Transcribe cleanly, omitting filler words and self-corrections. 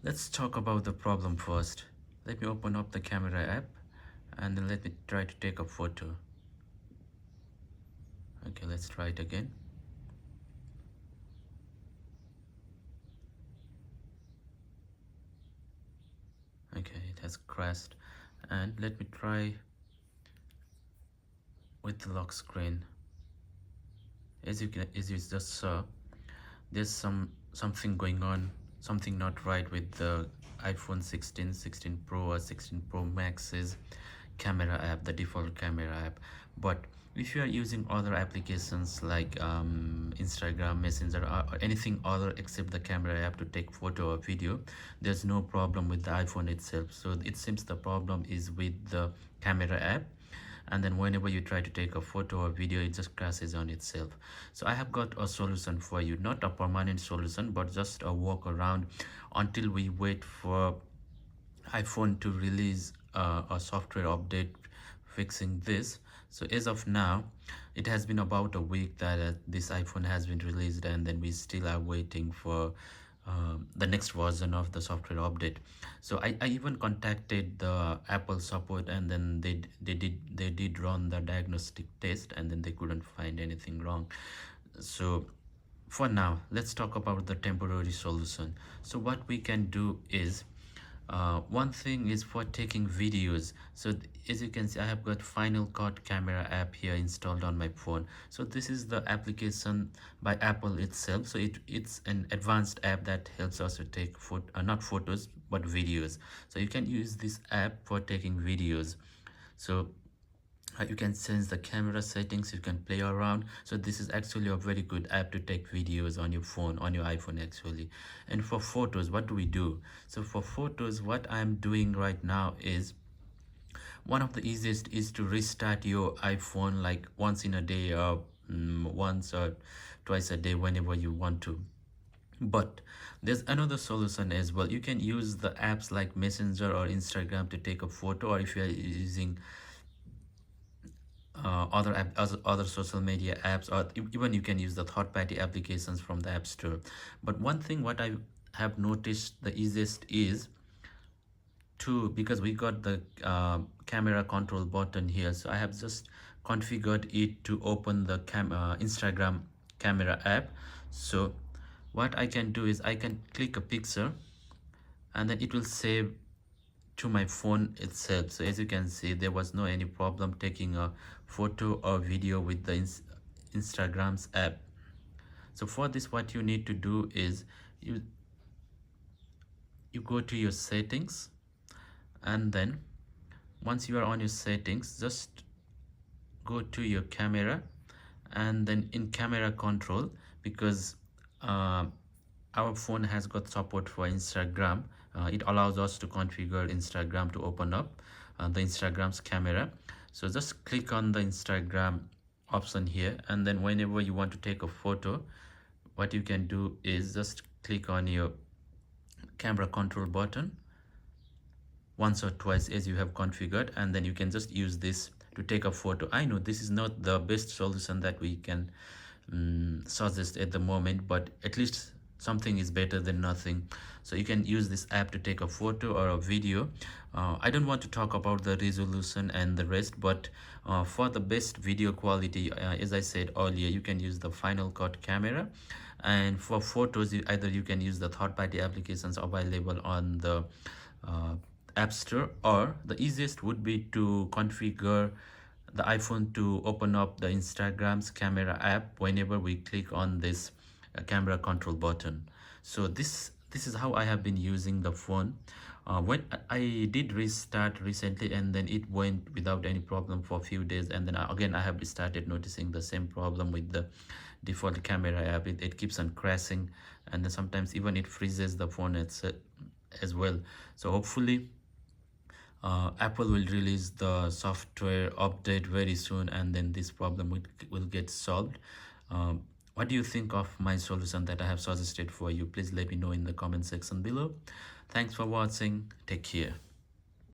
Let's talk about the problem first. Let me open up the camera app and then let me try to take a photo. Okay, let's try it again. Okay, it has crashed, and let me try with the lock screen. As you just saw, there's something going on, something not right with the iPhone 16, 16 Pro or 16 Pro Max's camera app, the default camera app. But if you are using other applications like Instagram, Messenger, or anything other except the camera app to take photo or video, there's no problem with the iPhone itself. So it seems the problem is with the camera app, and then whenever you try to take a photo or video, it just crashes on itself. So I have got a solution for you, not a permanent solution, but just a workaround until we wait for iPhone to release a software update fixing this. So as of now, it has been about a week that this iPhone has been released, and then we still are waiting for the next version of the software update. So I even contacted the Apple support, and then they did run the diagnostic test, and then they couldn't find anything wrong. So for now, let's talk about the temporary solution. So what we can do is, one thing is for taking videos. So as you can see, I have got Final Cut camera app here installed on my phone. So this is the application by Apple itself. So it's an advanced app that helps us to take not photos but videos. So you can use this app for taking videos. So you can change the camera settings, you can play around. So this is actually a very good app to take videos on your phone, on your iPhone actually. And for photos, what do we do? So for photos, what I'm doing right now is, one of the easiest is to restart your iPhone like once in a day, or once or twice a day, whenever you want to. But there's another solution as well. You can use the apps like Messenger or Instagram to take a photo, or if you're using other social media apps, or even you can use the third-party applications from the App Store. But one thing what I have noticed the easiest is to, because we got the camera control button here, so I have just configured it to open the Instagram camera app. So what I can do is I can click a picture, and then it will save to my phone itself. So as you can see, there was no any problem taking a photo or video with the Instagram's app. So for this, what you need to do is you go to your settings, and then once you are on your settings, just go to your camera, and then in camera control, because our phone has got support for Instagram, it allows us to configure Instagram to open up the Instagram's camera. So just click on the Instagram option here, and then whenever you want to take a photo, what you can do is just click on your camera control button once or twice as you have configured, and then you can just use this to take a photo. I know this is not the best solution that we can suggest at the moment, but at least something is better than nothing. So you can use this app to take a photo or a video. I don't want to talk about the resolution and the rest, but for the best video quality, as I said earlier, you can use the Final Cut camera. And for photos, either you can use the third-party applications available on the App Store, or the easiest would be to configure the iPhone to open up the Instagram's camera app whenever we click on this camera control button. So this is how I have been using the phone. When I did restart recently, and then it went without any problem for a few days, and then again I have started noticing the same problem with the default camera app. It keeps on crashing, and then sometimes even it freezes the phone as well. So hopefully Apple will release the software update very soon, and then this problem will get solved. What do you think of my solution that I have suggested for you? Please let me know in the comment section below. Thanks for watching. Take care.